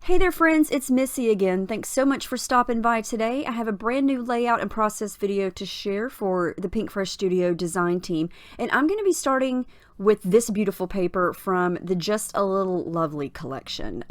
Hey there friends, it's Missy again. Thanks so much for stopping by today. I have a brand new layout and process video to share for the Pinkfresh Studio design team. And I'm going to be starting with this beautiful paper from the Just a Little Lovely collection.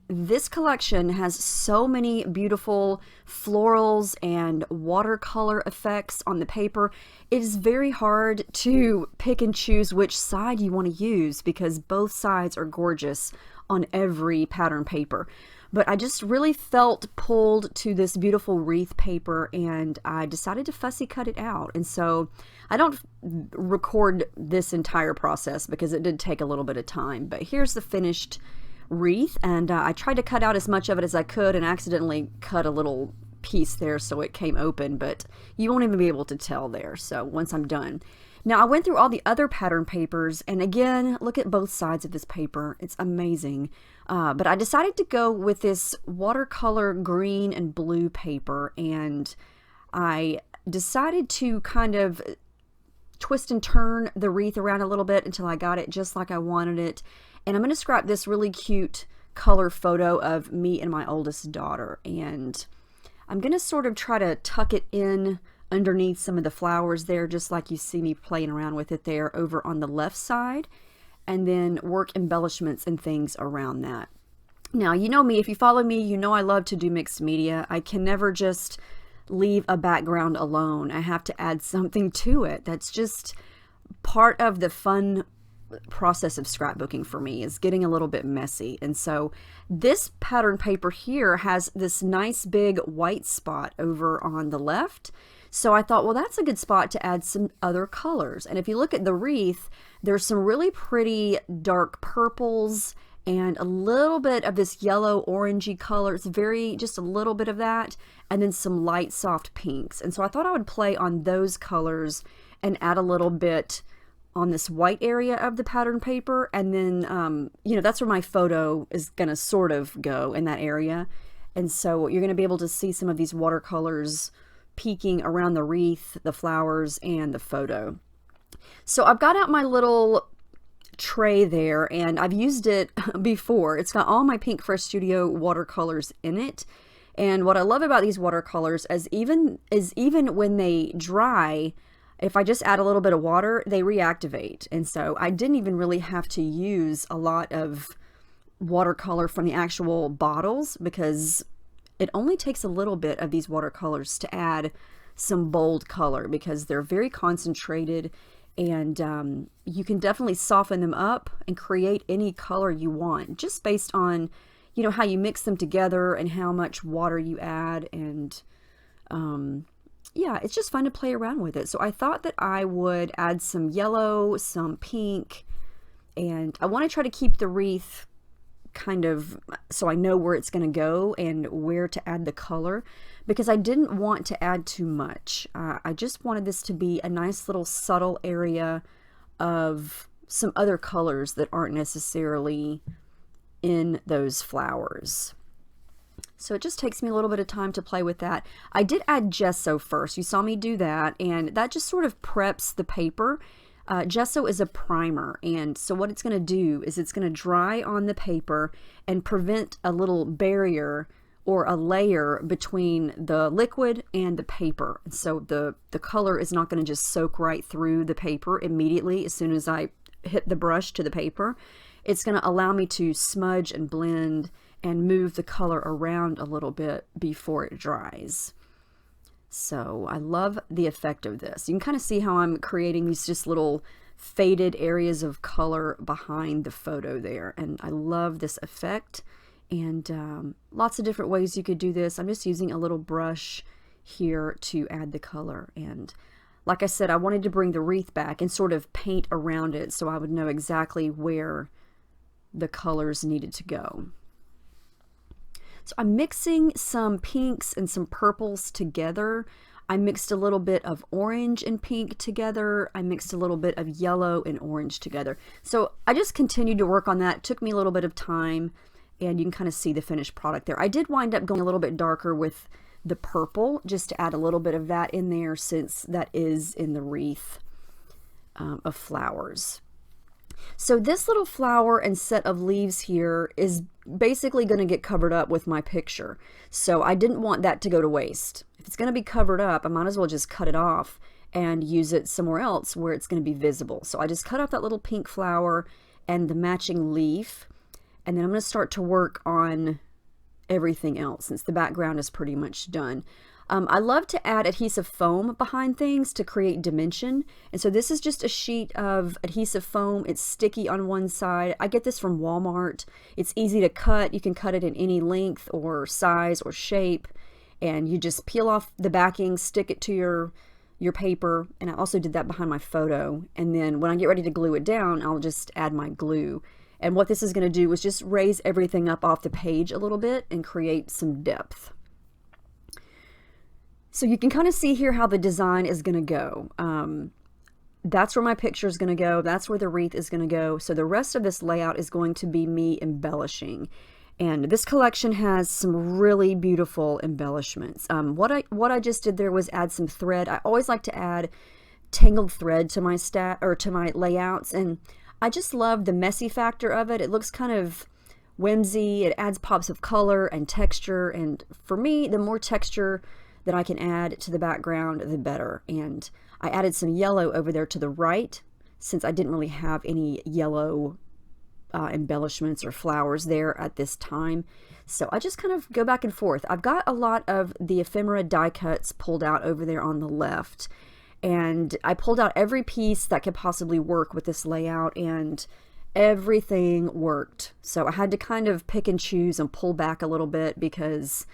This collection has so many beautiful florals and watercolor effects on the paper. It is very hard to pick and choose which side you want to use because both sides are gorgeous on every pattern paper. But I just really felt pulled to this beautiful wreath paper and I decided to fussy cut it out. And so I don't record this entire process because it did take a little bit of time. But here's the finished wreath, and I tried to cut out as much of it as I could and accidentally cut a little piece there so it came open, but you won't even be able to tell there. So once I'm done. Now I went through all the other pattern papers, and again, look at both sides of this paper. It's amazing. But I decided to go with this watercolor green and blue paper, and I decided to kind of twist and turn the wreath around a little bit until I got it just like I wanted it. And I'm going to scrap this really cute color photo of me and my oldest daughter, and I'm going to sort of try to tuck it in underneath some of the flowers there, just like you see me playing around with it there over on the left side, and then work embellishments and things around that. Now, you know me, if you follow me, you know I love to do mixed media. I can never just leave a background alone. I have to add something to it. That's just part of the fun process of scrapbooking for me, is getting a little bit messy. And so this pattern paper here has this nice big white spot over on the left. So I thought, well, that's a good spot to add some other colors. And if you look at the wreath, there's some really pretty dark purples and a little bit of this yellow orangey color. It's just a little bit of that, and then some light soft pinks. And so I thought I would play on those colors and add a little bit on this white area of the pattern paper. And then, you know, that's where my photo is going to sort of go, in that area. And so you're going to be able to see some of these watercolors peeking around the wreath, the flowers, and the photo. So I've got out my little tray there, and I've used it before. It's got all my Pinkfresh Studio watercolors in it. And what I love about these watercolors is even when they dry, if I just add a little bit of water, they reactivate. And so I didn't even really have to use a lot of watercolor from the actual bottles, because it only takes a little bit of these watercolors to add some bold color, because they're very concentrated, and you can definitely soften them up and create any color you want just based on, you know, how you mix them together and how much water you add. And yeah, it's just fun to play around with it. So I thought that I would add some yellow, some pink, and I want to try to keep the wreath kind of so I know where it's going to go and where to add the color, because I didn't want to add too much. I just wanted this to be a nice little subtle area of some other colors that aren't necessarily in those flowers. So it just takes me a little bit of time to play with that. I did add gesso first. You saw me do that, and that just sort of preps the paper. Gesso is a primer, and so what it's going to do is it's going to dry on the paper and prevent a little barrier or a layer between the liquid and the paper. And so the color is not going to just soak right through the paper immediately as soon as I hit the brush to the paper. It's going to allow me to smudge and blend and move the color around a little bit before it dries. So I love the effect of this. You can kind of see how I'm creating these just little faded areas of color behind the photo there. And I love this effect, and lots of different ways you could do this. I'm just using a little brush here to add the color. And like I said, I wanted to bring the wreath back and sort of paint around it so I would know exactly where the colors needed to go. So I'm mixing some pinks and some purples together. I mixed a little bit of orange and pink together. I mixed a little bit of yellow and orange together. So I just continued to work on that. It took me a little bit of time, and you can kind of see the finished product there. I did wind up going a little bit darker with the purple, just to add a little bit of that in there, since that is in the wreath of flowers. So this little flower and set of leaves here is basically going to get covered up with my picture. So I didn't want that to go to waste. If it's going to be covered up, I might as well just cut it off and use it somewhere else where it's going to be visible. So I just cut off that little pink flower and the matching leaf, and then I'm going to start to work on everything else since the background is pretty much done. I love to add adhesive foam behind things to create dimension. And so this is just a sheet of adhesive foam. It's sticky on one side. I get this from Walmart. It's easy to cut. You can cut it in any length or size or shape. And you just peel off the backing, stick it to your paper. And I also did that behind my photo. And then when I get ready to glue it down, I'll just add my glue. And what this is going to do is just raise everything up off the page a little bit and create some depth. So you can kind of see here how the design is going to go. That's where my picture is going to go. That's where the wreath is going to go. So the rest of this layout is going to be me embellishing. And this collection has some really beautiful embellishments. What I just did there was add some thread. I always like to add tangled thread to my layouts, and I just love the messy factor of it. It looks kind of whimsy. It adds pops of color and texture, and for me, the more texture that I can add to the background, the better. And I added some yellow over there to the right, since I didn't really have any yellow embellishments or flowers there at this time. So I just kind of go back and forth. I've got a lot of the ephemera die cuts pulled out over there on the left, and I pulled out every piece that could possibly work with this layout, and everything worked. So I had to kind of pick and choose and pull back a little bit because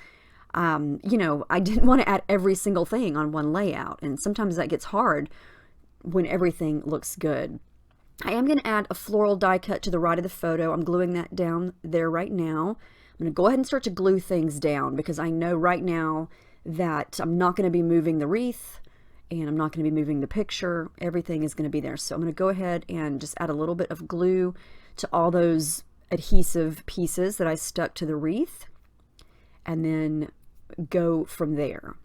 you know, I didn't want to add every single thing on one layout, and sometimes that gets hard when everything looks good. I am going to add a floral die cut to the right of the photo. I'm gluing that down there right now. I'm going to go ahead and start to glue things down because I know right now that I'm not going to be moving the wreath and I'm not going to be moving the picture. Everything is going to be there. So I'm going to go ahead and just add a little bit of glue to all those adhesive pieces that I stuck to the wreath, and then go from there.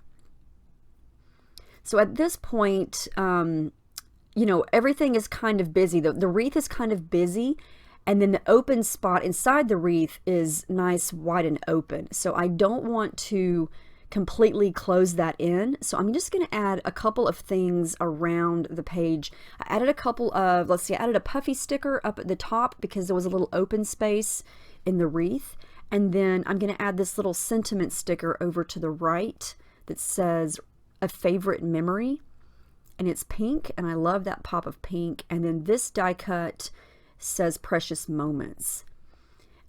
So at this point, you know, everything is kind of busy. The wreath is kind of busy, and then the open spot inside the wreath is nice, wide, and open. So I don't want to completely close that in. So I'm just going to add a couple of things around the page. I added a couple of, let's see, I added a puffy sticker up at the top because there was a little open space in the wreath. And then I'm going to add this little sentiment sticker over to the right that says a favorite memory, and it's pink, and I love that pop of pink. And then this die cut says precious moments.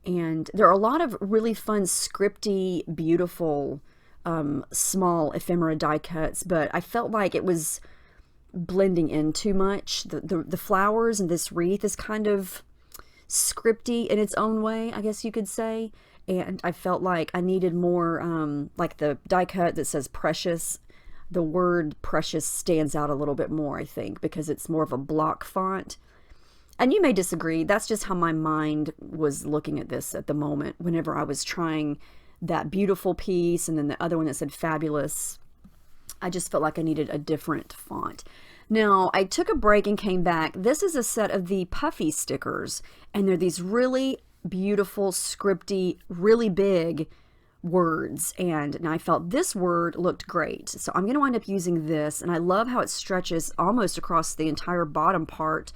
And there are a lot of really fun, scripty, beautiful, small ephemera die cuts, but I felt like it was blending in too much. The flowers and this wreath is kind of scripty in its own way, I guess you could say. And I felt like I needed more, like the die cut that says precious. The word precious stands out a little bit more, I think, because it's more of a block font. And you may disagree. That's just how my mind was looking at this at the moment whenever I was trying that beautiful piece and then the other one that said fabulous. I just felt like I needed a different font. Now, I took a break and came back. This is a set of the puffy stickers, and they're these really beautiful, scripty, really big words, and I felt this word looked great. So I'm going to wind up using this, and I love how it stretches almost across the entire bottom part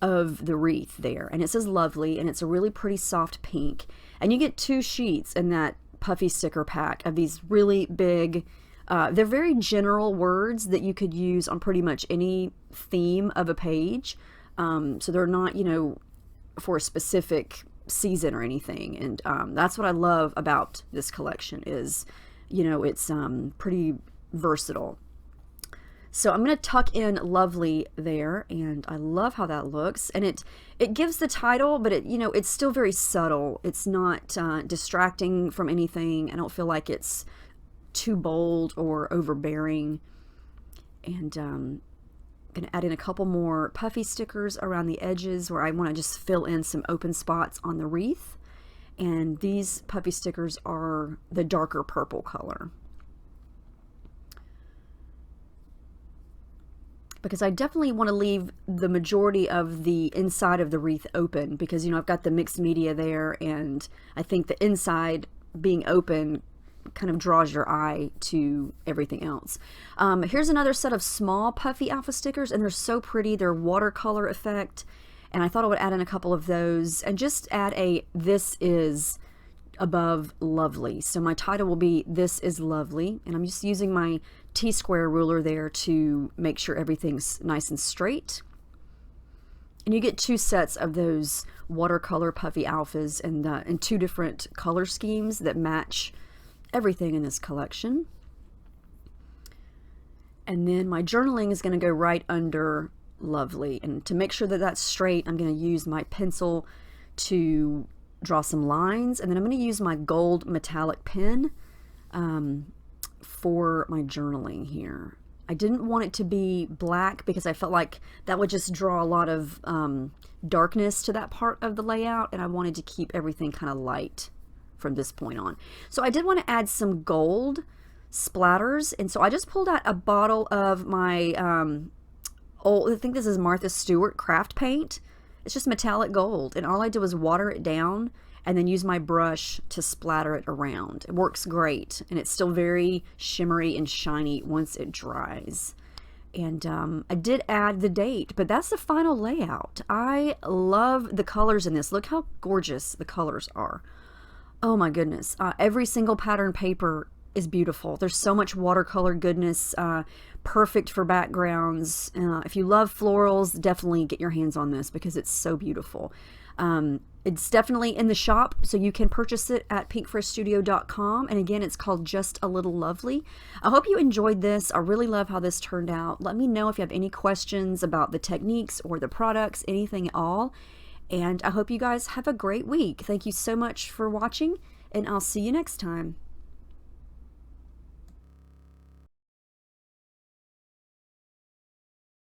of the wreath there. And it says lovely, and it's a really pretty soft pink. And you get 2 sheets in that puffy sticker pack of these really big, they're very general words that you could use on pretty much any theme of a page. So they're not, you know, for a specific season or anything. And that's what I love about this collection is, you know, it's pretty versatile. So I'm going to tuck in lovely there, and I love how that looks. And it gives the title, but it, you know, it's still very subtle. It's not distracting from anything. I don't feel like it's too bold or overbearing. And I'm going to add in a couple more puffy stickers around the edges where I want to just fill in some open spots on the wreath. And these puffy stickers are the darker purple color. because I definitely want to leave the majority of the inside of the wreath open, because, you know, I've got the mixed media there, and I think the inside being open kind of draws your eye to everything else. Here's another set of small puffy alpha stickers, and they're so pretty. They're watercolor effect, and I thought I would add in a couple of those and just add a "This is" above lovely. So my title will be "This is Lovely," and I'm just using my T-square ruler there to make sure everything's nice and straight. And you get 2 sets of those watercolor puffy alphas in 2 different color schemes that match everything in this collection. And then my journaling is going to go right under lovely, and to make sure that that's straight, I'm going to use my pencil to draw some lines, and then I'm going to use my gold metallic pen for my journaling here. I didn't want it to be black because I felt like that would just draw a lot of darkness to that part of the layout, and I wanted to keep everything kind of light from this point on. So I did want to add some gold splatters, and so I just pulled out a bottle of my I think this is Martha Stewart craft paint. It's just metallic gold, and all I did was water it down and then use my brush to splatter it around. It works great, and it's still very shimmery and shiny once it dries. And I did add the date, but that's the final layout. I love the colors in this. Look how gorgeous the colors are. Oh my goodness. Every single pattern paper is beautiful. There's so much watercolor goodness, perfect for backgrounds. If you love florals, definitely get your hands on this because it's so beautiful. It's definitely in the shop, so you can purchase it at pinkfreshstudio.com. And again, it's called Just a Little Lovely. I hope you enjoyed this. I really love how this turned out. Let me know if you have any questions about the techniques or the products, anything at all. And I hope you guys have a great week. Thank you so much for watching, and I'll see you next time.